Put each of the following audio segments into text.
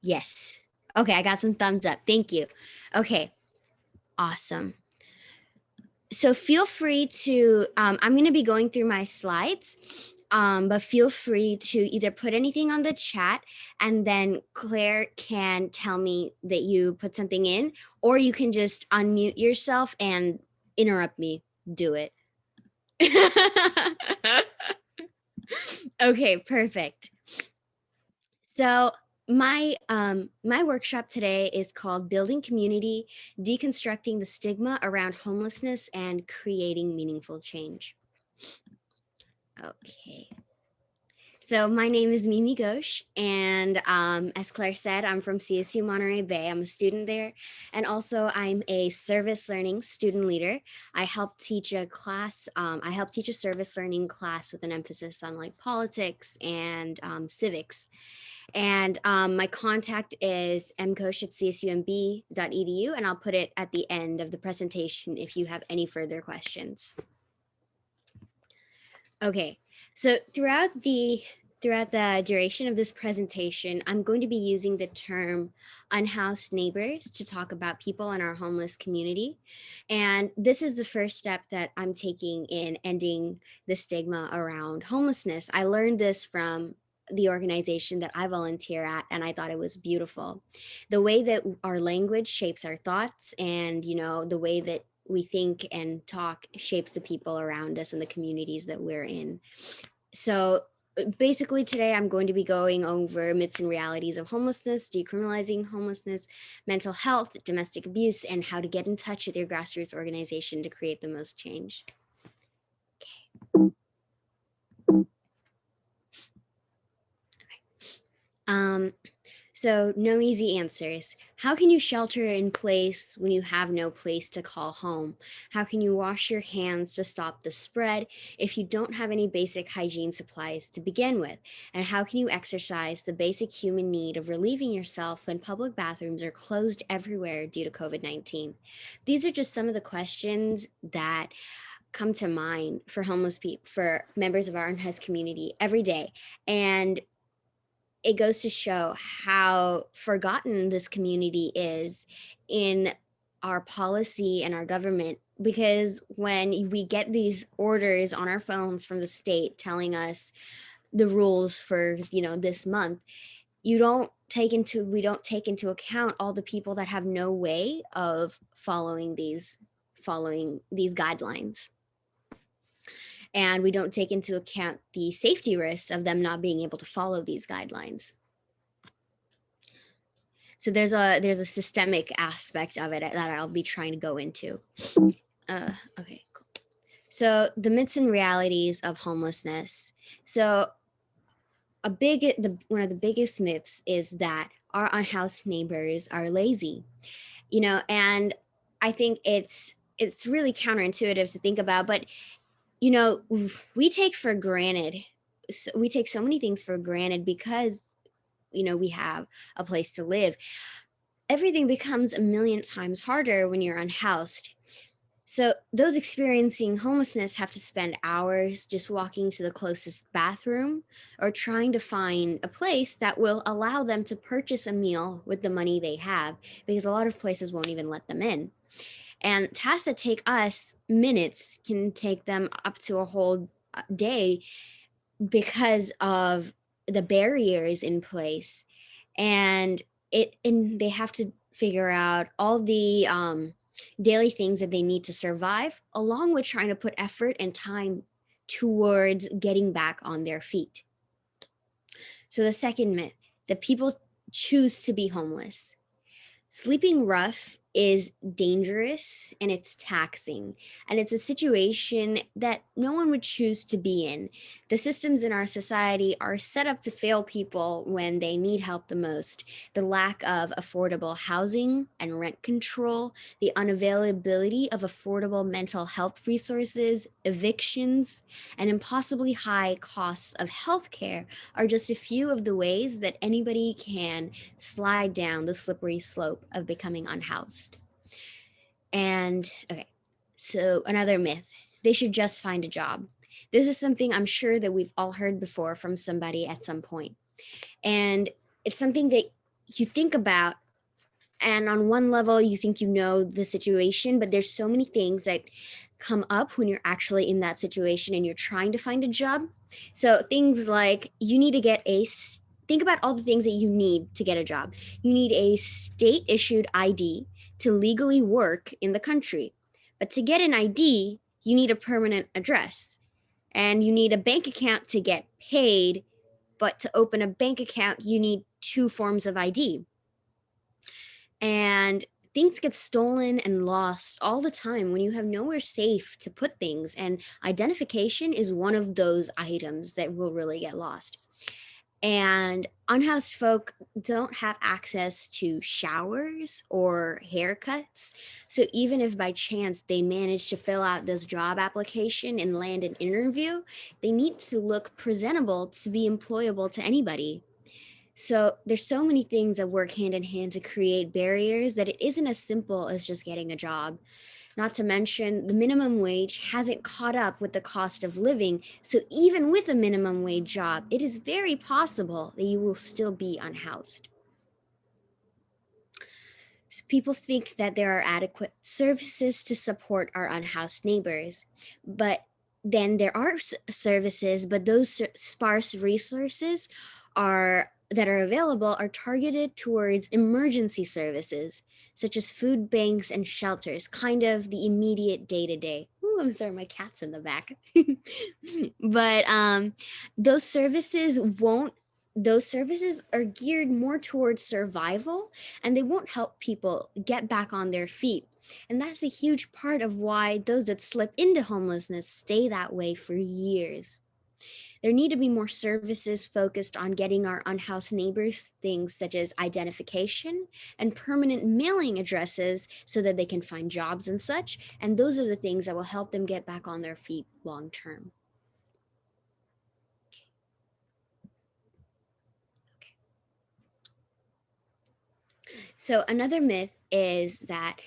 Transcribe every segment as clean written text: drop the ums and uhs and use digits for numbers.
Yes. Okay, I got some thumbs up. Thank you. Okay, awesome. So feel free to, I'm going to be going through my slides, but feel free to either put anything on the chat and then Claire can tell me that you put something in, or you can just unmute yourself and interrupt me. Do it. Okay, perfect. So my workshop today is called Building Community, Deconstructing the Stigma Around Homelessness and Creating Meaningful Change. Okay. So my name is Mimi Ghosh, and as Claire said, I'm from CSU Monterey Bay. I'm a student there, and also I'm a service learning student leader. I help teach a class. I help teach a service learning class with an emphasis on like politics and civics. And my contact is mcoach@csumb.edu, and I'll put it at the end of the presentation if you have any further questions. Okay, so throughout the duration of this presentation, I'm going to be using the term unhoused neighbors to talk about people in our homeless community. And this is the first step that I'm taking in ending the stigma around homelessness. I learned this from the organization that I volunteer at, and I thought it was beautiful. The way that our language shapes our thoughts, and the way that we think and talk shapes the people around us and the communities that we're in. So basically today I'm going to be going over myths and realities of homelessness, decriminalizing homelessness, mental health, domestic abuse, and how to get in touch with your grassroots organization to create the most change. Okay. So no easy answers. How can you shelter in place when you have no place to call home? How can you wash your hands to stop the spread if you don't have any basic hygiene supplies to begin with? And how can you exercise the basic human need of relieving yourself when public bathrooms are closed everywhere due to COVID-19? These are just some of the questions that come to mind for homeless people, for members of our unhoused community every day. And it goes to show how forgotten this community is in our policy and our government, because when we get these orders on our phones from the state telling us the rules for this month, we don't take into account all the people that have no way of following these guidelines, and we don't take into account the safety risks of them not being able to follow these guidelines. So there's a systemic aspect of it that I'll be trying to go into. Okay, cool. So the myths and realities of homelessness. So one of the biggest myths is that our unhoused neighbors are lazy, and I think it's really counterintuitive to think about, but we take so many things for granted because we have a place to live. Everything becomes a million times harder when you're unhoused. So those experiencing homelessness have to spend hours just walking to the closest bathroom or trying to find a place that will allow them to purchase a meal with the money they have, because a lot of places won't even let them in. And tasks that take us minutes can take them up to a whole day because of the barriers in place. And they have to figure out all the daily things that they need to survive, along with trying to put effort and time towards getting back on their feet. So the second myth, that people choose to be homeless. Sleeping rough is dangerous and it's taxing, and it's a situation that no one would choose to be in. The systems in our society are set up to fail people when they need help the most. The lack of affordable housing and rent control, the unavailability of affordable mental health resources, evictions, and impossibly high costs of healthcare are just a few of the ways that anybody can slide down the slippery slope of becoming unhoused. And okay, so another myth, they should just find a job. This is something I'm sure that we've all heard before from somebody at some point. And it's something that you think about, and on one level you think you know the situation, but there's so many things that come up when you're actually in that situation and you're trying to find a job. So things like you need to get a think about all the things that you need to get a job. You need a state issued ID to legally work in the country, but to get an ID you need a permanent address, and you need a bank account to get paid, but to open a bank account you need two forms of ID. And things get stolen and lost all the time when you have nowhere safe to put things, and identification is one of those items that will really get lost. And unhoused folk don't have access to showers or haircuts, so even if by chance they manage to fill out this job application and land an interview, they need to look presentable to be employable to anybody. So there's so many things that work hand in hand to create barriers that it isn't as simple as just getting a job. Not to mention, the minimum wage hasn't caught up with the cost of living. So even with a minimum wage job, it is very possible that you will still be unhoused. So people think that there are adequate services to support our unhoused neighbors, but then there are services, but those sparse resources are that are available are targeted towards emergency services such as food banks and shelters, kind of the immediate day to day. I'm sorry, my cat's in the back. But those services won't. Those services are geared more towards survival, and they won't help people get back on their feet. And that's a huge part of why those that slip into homelessness stay that way for years. There need to be more services focused on getting our unhoused neighbors things such as identification and permanent mailing addresses so that they can find jobs and such. And those are the things that will help them get back on their feet long term. So, another myth is that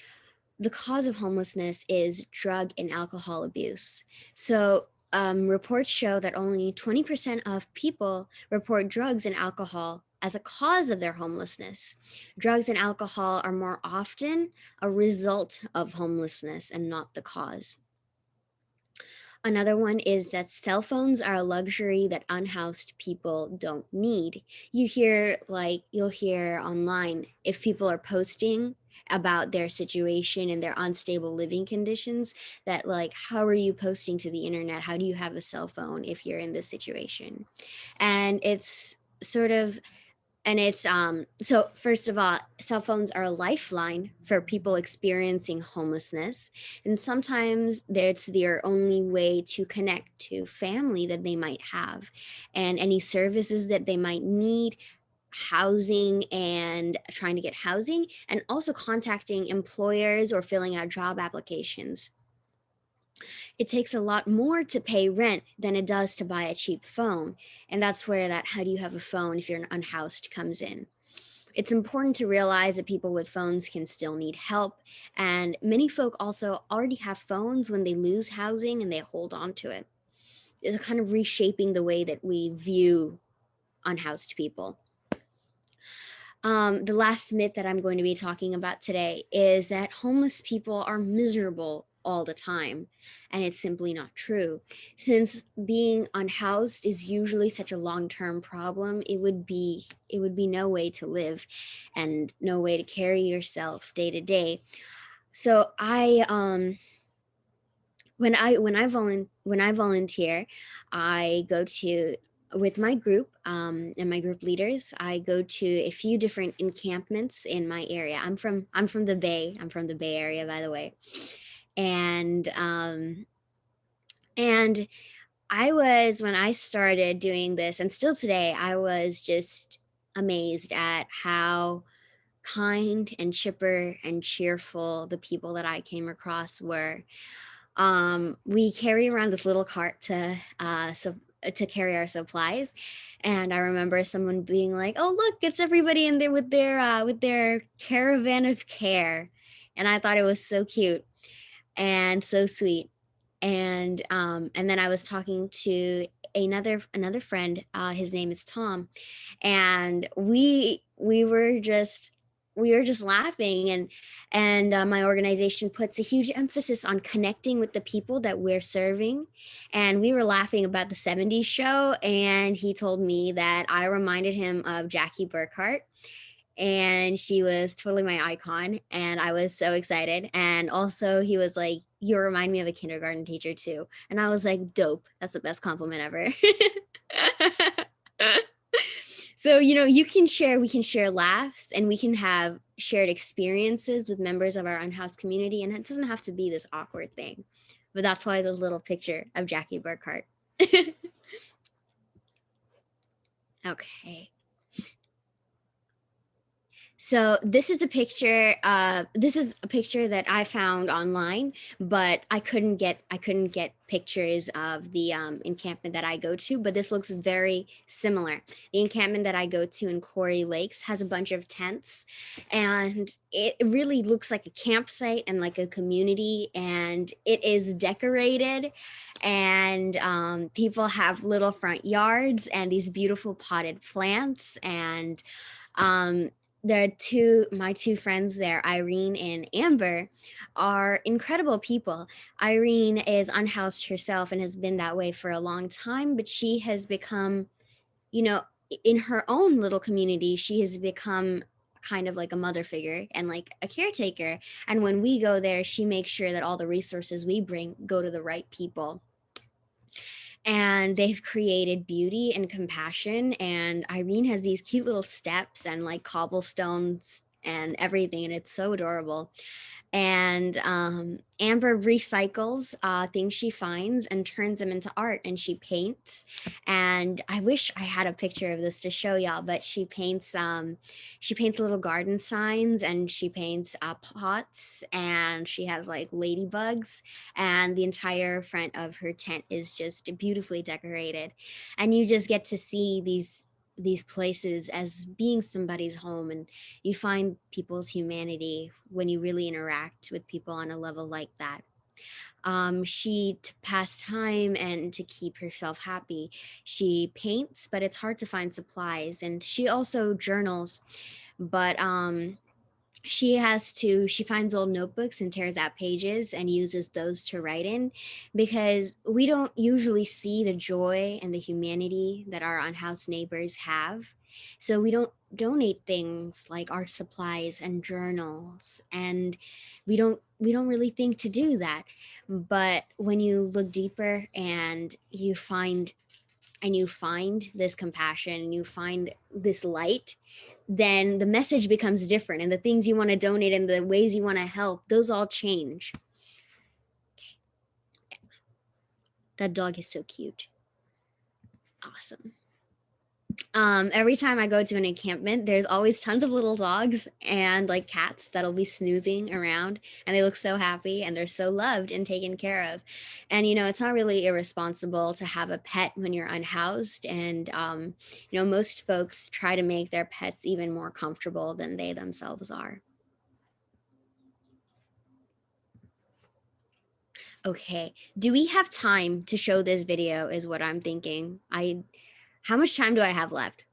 the cause of homelessness is drug and alcohol abuse. So, reports show that only 20% of people report drugs and alcohol as a cause of their homelessness. Drugs and alcohol are more often a result of homelessness and not the cause. Another one is that cell phones are a luxury that unhoused people don't need. You'll hear online if people are posting about their situation and their unstable living conditions, that like, how are you posting to the internet? How do you have a cell phone if you're in this situation? And it's sort of and it's so first of all, cell phones are a lifeline for people experiencing homelessness, and sometimes it's their only way to connect to family that they might have and any services that they might need, housing and trying to get housing, and also contacting employers or filling out job applications. It takes a lot more to pay rent than it does to buy a cheap phone. And that's where that how do you have a phone if you're unhoused comes in. It's important to realize that people with phones can still need help. And many folk also already have phones when they lose housing and they hold on to it. It's kind of reshaping the way that we view unhoused people. The last myth that I'm going to be talking about today is that homeless people are miserable all the time. And it's simply not true. Since being unhoused is usually such a long-term problem, it would be no way to live and no way to carry yourself day to day. So I when I volunteer, I go to with my group and my group leaders. I go to a few different encampments in my area. I'm from the Bay. I'm from the Bay Area, by the way, and and I was when I started doing this, and still today, I was just amazed at how kind and chipper and cheerful the people that I came across were. We carry around this little cart to carry our supplies, and I remember someone being like, "Oh, look, it's everybody in there with their caravan of care," and I thought it was so cute and so sweet. And then I was talking to another friend, his name is Tom, and we were just laughing, and my organization puts a huge emphasis on connecting with the people that we're serving, and we were laughing about the 70s show, and he told me that I reminded him of Jackie Burkhart, and she was totally my icon, and I was so excited. And also he was like, you remind me of a kindergarten teacher too, and I was like, dope, that's the best compliment ever. So, we can share laughs, and we can have shared experiences with members of our unhoused community, and it doesn't have to be this awkward thing. But that's why the little picture of Jackie Burkhart. Okay. So this is a picture. This is a picture that I found online, but I couldn't get pictures of the encampment that I go to. But this looks very similar. The encampment that I go to in Quarry Lakes has a bunch of tents, and it really looks like a campsite and like a community. And it is decorated, and people have little front yards and these beautiful potted plants, and um, my two friends there, Irene and Amber, are incredible people. Irene is unhoused herself and has been that way for a long time, but she has become, you know, in her own little community, she has become kind of like a mother figure and like a caretaker. And when we go there, she makes sure that all the resources we bring go to the right people, and they've created beauty and compassion. And Irene has these cute little steps and like cobblestones and everything, and it's so adorable. And Amber recycles things she finds and turns them into art, and she paints. And I wish I had a picture of this to show y'all, but she paints little garden signs, and she paints pots, and she has like ladybugs, and the entire front of her tent is just beautifully decorated. And you just get to see these places as being somebody's home, and you find people's humanity when you really interact with people on a level like that. She, to pass time and to keep herself happy, she paints, but it's hard to find supplies. And she also journals, but she finds old notebooks and tears out pages and uses those to write in, because we don't usually see the joy and the humanity that our unhoused neighbors have. So we don't donate things like art supplies and journals, and we don't really think to do that. But when you look deeper, and you find this compassion, and you find this light, then the message becomes different, and the things you want to donate and the ways you want to help, those all change. That dog is so cute. Awesome. Every time I go to an encampment, there's always tons of little dogs and like cats that'll be snoozing around, and they look so happy, and they're so loved and taken care of. And it's not really irresponsible to have a pet when you're unhoused. And most folks try to make their pets even more comfortable than they themselves are. Okay, do we have time to show this video is what I'm thinking. How much time do I have left?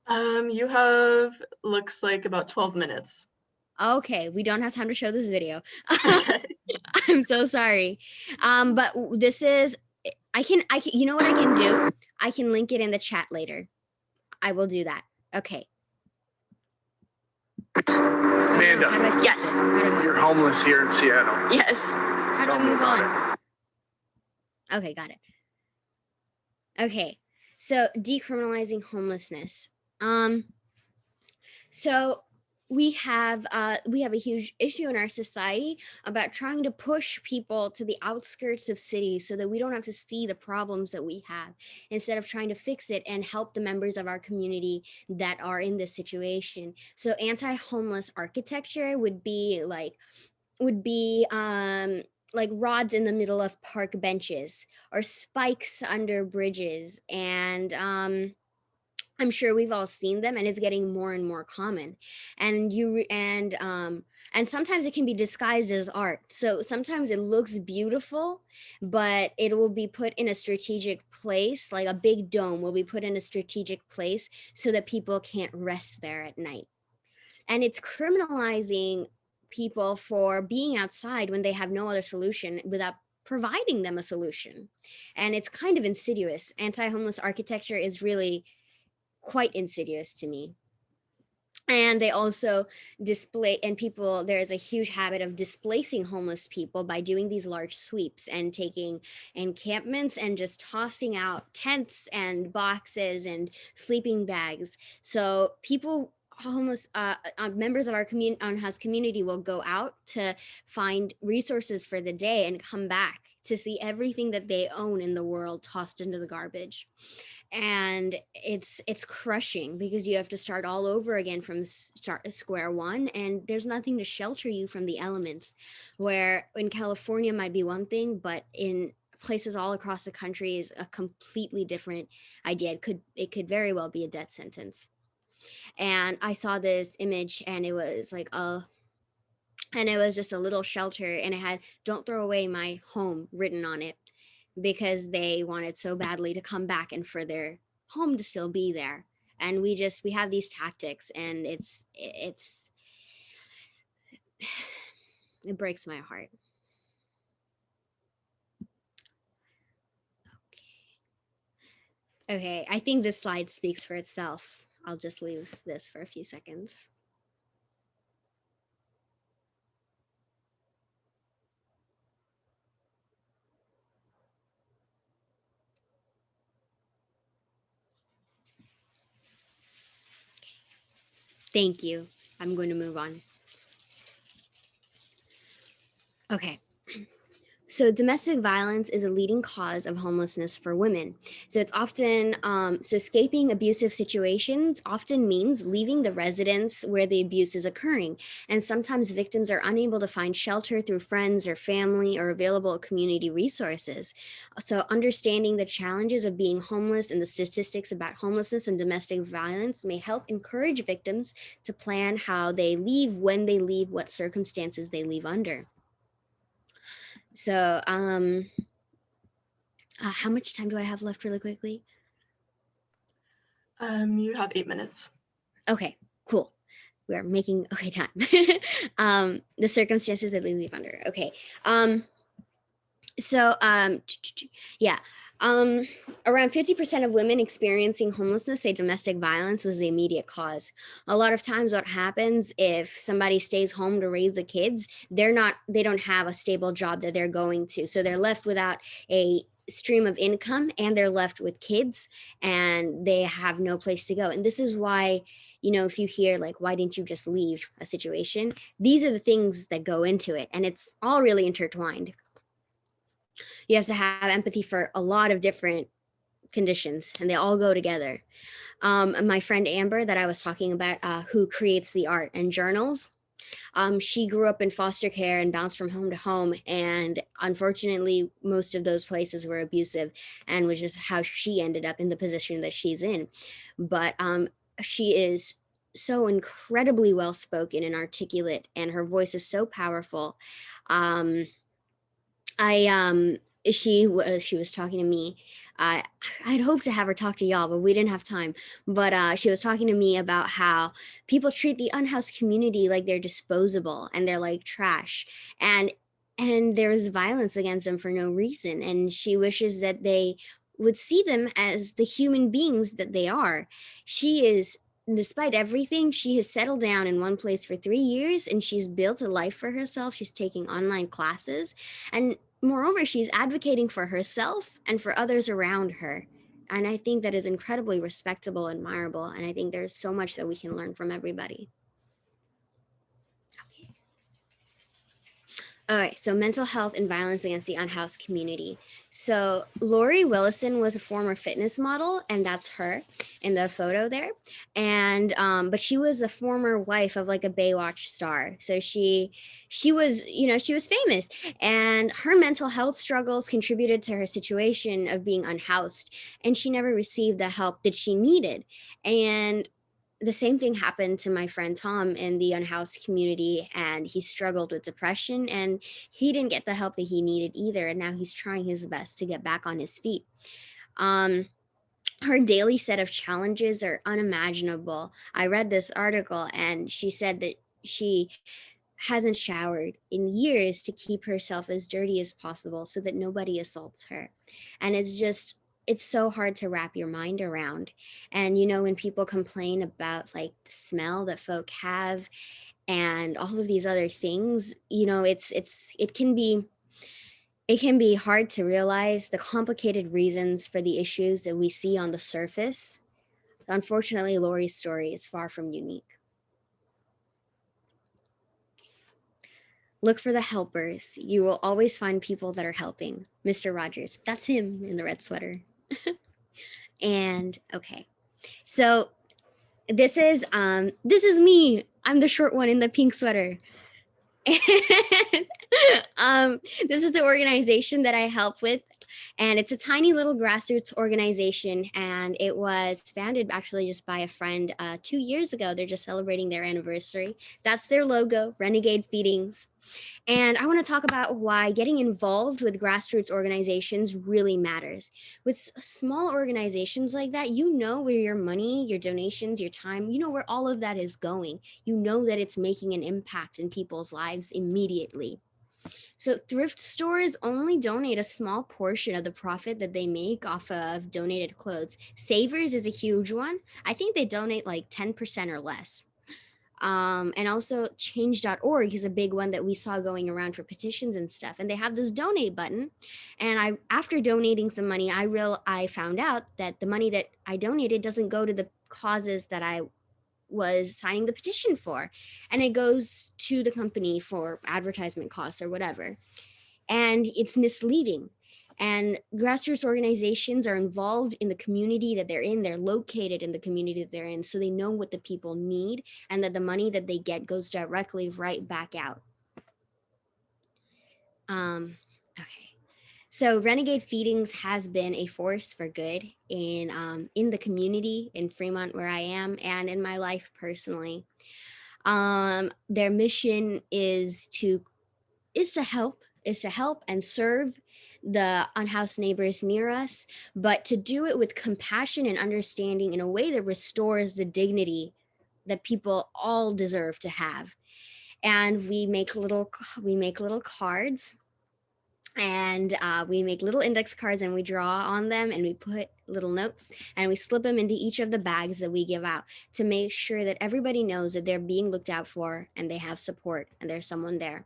You have, looks like about 12 minutes. Okay, we don't have time to show this video. Okay. I'm so sorry. But this is, I can, you know what I can do? I can link it in the chat later. I will do that. Okay. Amanda, How do I skip Yes. this? How do I move you're on? homeless here in Seattle. Yes. How do I Tell me move about on? Okay, got it. Okay, so decriminalizing homelessness. So we have a huge issue in our society about trying to push people to the outskirts of cities so that we don't have to see the problems that we have, instead of trying to fix it and help the members of our community that are in this situation. So anti-homeless architecture would be rods in the middle of park benches, or spikes under bridges. And I'm sure we've all seen them, and it's getting more and more common. And And sometimes it can be disguised as art. So sometimes it looks beautiful, but it will be put in a strategic place, like a big dome will be put in a strategic place so that people can't rest there at night. And it's criminalizing people for being outside when they have no other solution without providing them a solution. And it's kind of insidious. Anti-homeless architecture is really quite insidious to me. And they also display, and people, there's a huge habit of displacing homeless people by doing these large sweeps and taking encampments and just tossing out tents and boxes and sleeping bags. So people, homeless members of our community, unhoused community, will go out to find resources for the day and come back to see everything that they own in the world tossed into the garbage. And it's crushing because you have to start all over again from square one, and there's nothing to shelter you from the elements, where in California might be one thing, but in places all across the country is a completely different idea. It could very well be a death sentence. And I saw this image, and it was like and it was just a little shelter, and it had "Don't throw away my home" written on it, because they wanted so badly to come back and for their home to still be there. And we have these tactics, and it breaks my heart. Okay, I think this slide speaks for itself. I'll just leave this for a few seconds. Thank you. I'm going to move on. Okay. So domestic violence is a leading cause of homelessness for women. So it's often, so escaping abusive situations often means leaving the residence where the abuse is occurring. And sometimes victims are unable to find shelter through friends or family or available community resources. So understanding the challenges of being homeless and the statistics about homelessness and domestic violence may help encourage victims to plan how they leave, when they leave, what circumstances they leave under. So, how much time do I have left really quickly? You have 8 minutes. Okay, cool. We are making okay time. The circumstances that we leave under. Okay. So, yeah. Around 50% of women experiencing homelessness say domestic violence was the immediate cause. A lot of times what happens if somebody stays home to raise the kids, they don't have a stable job that they're going to. So they're left without a stream of income, and they're left with kids, and they have no place to go. And this is why, if you hear like, why didn't you just leave a situation? These are the things that go into it, and it's all really intertwined. You have to have empathy for a lot of different conditions, and they all go together. My friend Amber, that I was talking about, who creates the art and journals, she grew up in foster care and bounced from home to home. And unfortunately, most of those places were abusive, and which is how she ended up in the position that she's in. But she is so incredibly well spoken and articulate, and her voice is so powerful. I she was talking to me. I'd hoped to have her talk to y'all, but we didn't have time. But she was talking to me about how people treat the unhoused community like they're disposable and they're like trash, and there's violence against them for no reason. And she wishes that they would see them as the human beings that they are. She is, despite everything, she has settled down in one place for 3 years, and she's built a life for herself. She's taking online classes, and moreover, she's advocating for herself and for others around her. And I think that is incredibly respectable and admirable. And I think there's so much that we can learn from everybody. All right, so mental health and violence against the unhoused community. So Lori Willison was a former fitness model, and that's her in the photo there. And but she was a former wife of like a Baywatch star. So she was, she was famous, and her mental health struggles contributed to her situation of being unhoused, and she never received the help that she needed. And the same thing happened to my friend Tom in the unhoused community, and he struggled with depression, and he didn't get the help that he needed either. And now he's trying his best to get back on his feet. Um, her daily set of challenges are unimaginable. I read this article, and she said that she hasn't showered in years to keep herself as dirty as possible so that nobody assaults her. And it's so hard to wrap your mind around. And when people complain about like the smell that folk have and all of these other things, it can be hard to realize the complicated reasons for the issues that we see on the surface. Unfortunately, Lori's story is far from unique. Look for the helpers. You will always find people that are helping. Mr. Rogers, that's him in the red sweater. And okay. So this is me. I'm the short one in the pink sweater. And this is the organization that I help with. And it's a tiny little grassroots organization. And it was founded actually just by a friend 2 years ago. They're just celebrating their anniversary. That's their logo, Renegade Feedings. And I want to talk about why getting involved with grassroots organizations really matters. With small organizations like that, you know where your money, your donations, your time, you know where all of that is going. You know that it's making an impact in people's lives immediately. So thrift stores only donate a small portion of the profit that they make off of donated clothes. Savers is a huge one. I think they donate like 10% or less. And also change.org is a big one that we saw going around for petitions and stuff. And they have this donate button. And after donating some money, I found out that the money that I donated doesn't go to the causes that I was signing the petition for. And it goes to the company for advertisement costs or whatever. And it's misleading. And grassroots organizations are involved in the community that they're in. They're located in the community that they're in. So they know what the people need, and that the money that they get goes directly right back out. Okay. So Renegade Feedings has been a force for good in the community in Fremont where I am, and in my life personally. Their mission is to help and serve the unhoused neighbors near us, but to do it with compassion and understanding in a way that restores the dignity that people all deserve to have. And we make little cards, and we make little index cards, and we draw on them, and we put little notes, and we slip them into each of the bags that we give out to make sure that everybody knows that they're being looked out for, and they have support, and there's someone there.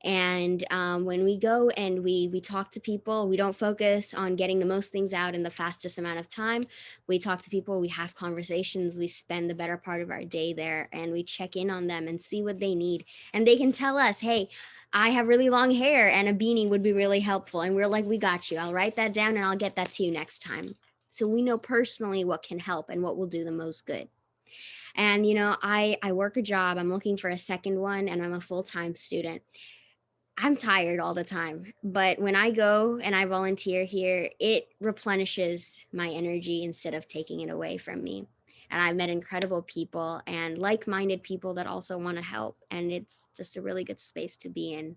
And when we go and we talk to people, we don't focus on getting the most things out in the fastest amount of time. We talk to people, we have conversations, we spend the better part of our day there, and we check in on them and see what they need. And they can tell us, hey, I have really long hair and a beanie would be really helpful. And we're like, we got you. I'll write that down and I'll get that to you next time. So we know personally what can help and what will do the most good. And, I work a job, I'm looking for a second one, and I'm a full-time student. I'm tired all the time, but when I go and I volunteer here, it replenishes my energy instead of taking it away from me. And I've met incredible people and like-minded people that also want to help, and it's just a really good space to be in.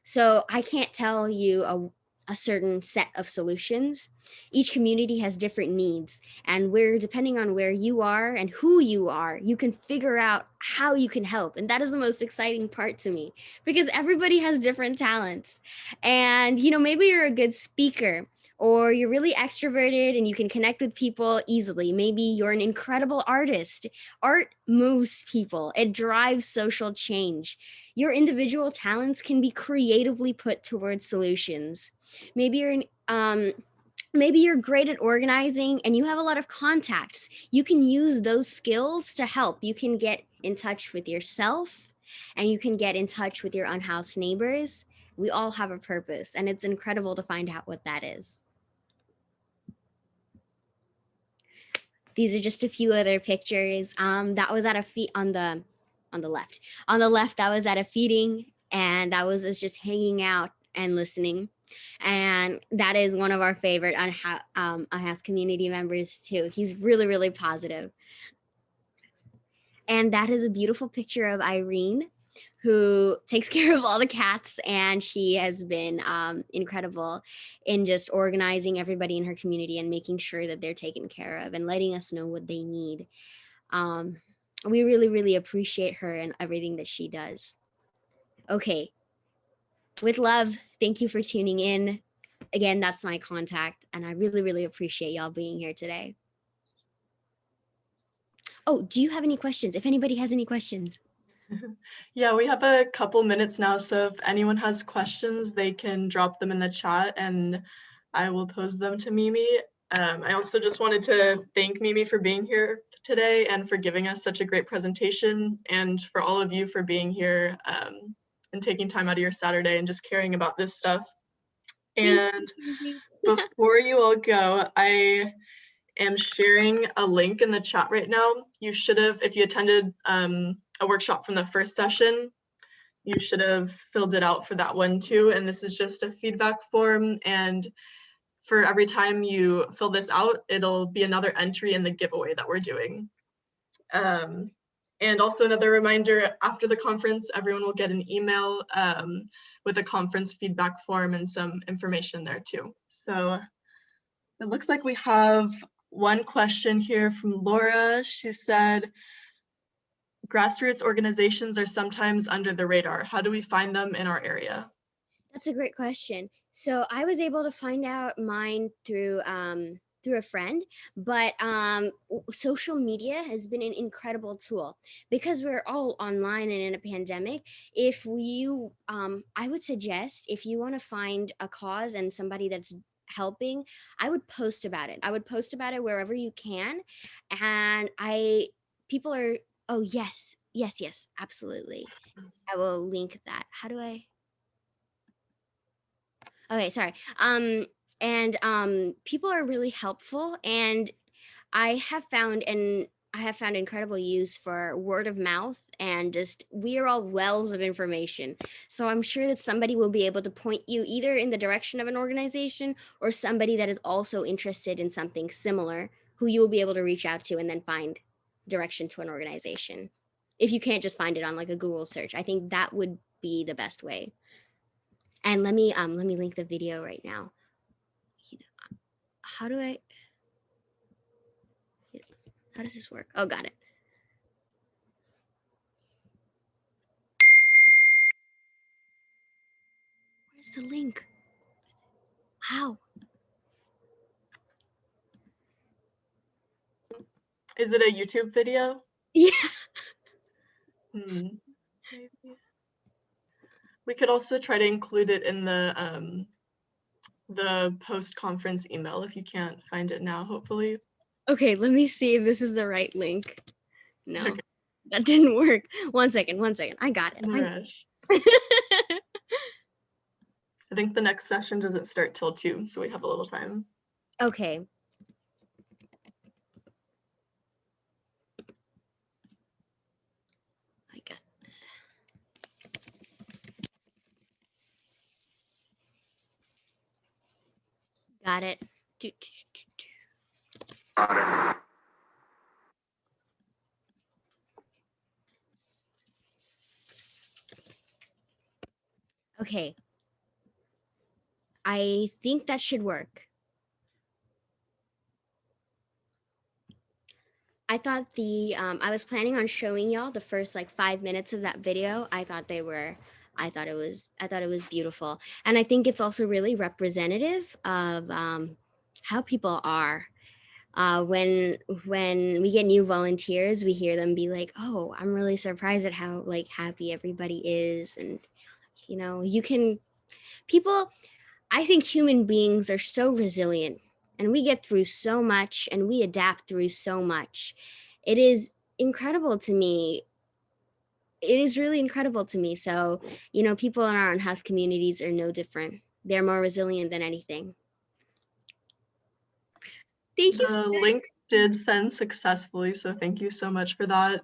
So I can't tell you a certain set of solutions. Each community has different needs, and depending on where you are and who you are, you can figure out how you can help. And that is the most exciting part to me, because everybody has different talents. And maybe you're a good speaker, or you're really extroverted and you can connect with people easily. Maybe you're an incredible artist. Art moves people, it drives social change. Your individual talents can be creatively put towards solutions. Maybe you're great at organizing and you have a lot of contacts. You can use those skills to help. You can get in touch with yourself, and you can get in touch with your unhoused neighbors. We all have a purpose, and it's incredible to find out what that is. These are just a few other pictures. That was at a on the left. On the left, that was at a feeding, and that was us just hanging out and listening. And that is one of our favorite unhoused community members too. He's really, really positive. And that is a beautiful picture of Irene, who takes care of all the cats, and she has been incredible in just organizing everybody in her community and making sure that they're taken care of and letting us know what they need. Um, we really, really appreciate her and everything that she does. Okay, with love, thank you for tuning in. Again, that's my contact, and I really, really appreciate y'all being here today. Oh, do you have any questions? If anybody has any questions. Yeah, we have a couple minutes now, so if anyone has questions, they can drop them in the chat and I will pose them to Mimi. I also just wanted to thank Mimi for being here today and for giving us such a great presentation, and for all of you for being here and taking time out of your Saturday and just caring about this stuff. And before you all go, I am sharing a link in the chat right now. You should have, if you attended a workshop from the first session, you should have filled it out for that one too. And this is just a feedback form. And for every time you fill this out, it'll be another entry in the giveaway that we're doing. And also another reminder, after the conference, everyone will get an email with a conference feedback form and some information there too. So it looks like we have one question here from Laura. She said, grassroots organizations are sometimes under the radar. How do we find them in our area? That's a great question. So I was able to find out mine through a friend, but social media has been an incredible tool because we're all online and in a pandemic. If you, I would suggest, if you want to find a cause and somebody that's helping, I would post about it. I would post about it wherever you can, and people are, oh yes, yes, yes, absolutely. I will link that. How do I? Okay, sorry. And people are really helpful, and I have found and I have found incredible use for word of mouth, and just we are all wells of information. So I'm sure that somebody will be able to point you either in the direction of an organization or somebody that is also interested in something similar, who you will be able to reach out to and then find direction to an organization. If you can't just find it on like a Google search, I think that would be the best way. And let me link the video right now. How do I? How does this work? Oh, got it. Where's the link? How? Is it a YouTube video? Yeah. Maybe. We could also try to include it in the post-conference email if you can't find it now, hopefully. Okay, let me see if this is the right link. No, Okay. that didn't work. One second. I got it. I think the next session doesn't start till 2, so we have a little time. Okay. I got it. Got it. Okay. I think that should work. I thought I was planning on showing y'all the first like 5 minutes of that video. I thought it was beautiful. And I think it's also really representative of how people are. When we get new volunteers, we hear them be like, "Oh, I'm really surprised at how like happy everybody is." And people, I think human beings are so resilient, and we get through so much and we adapt through so much. It is incredible to me. It is really incredible to me. So, people in our unhoused communities are no different. They're more resilient than anything. Thank you so The much. link did send successfully, so thank you so much for that.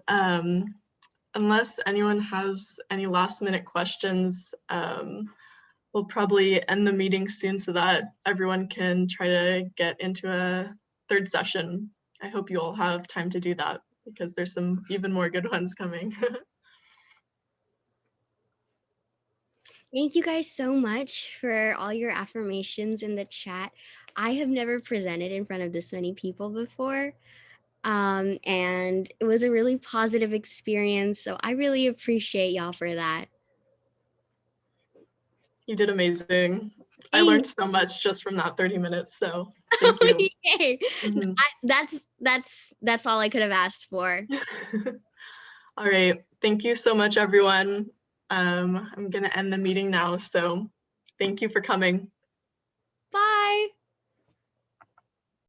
Unless anyone has any last minute questions, we'll probably end the meeting soon so that everyone can try to get into a third session. I hope you all have time to do that. because there's some even more good ones coming. Thank you guys so much for all your affirmations in the chat. I have never presented in front of this many people before. And it was a really positive experience. So I really appreciate y'all for that. You did amazing. I Thank learned so much just from that 30 minutes, so thank you. Yay. Mhm. That's all I could have asked for. All right, thank you so much, everyone. I'm gonna end the meeting now, so thank you for coming.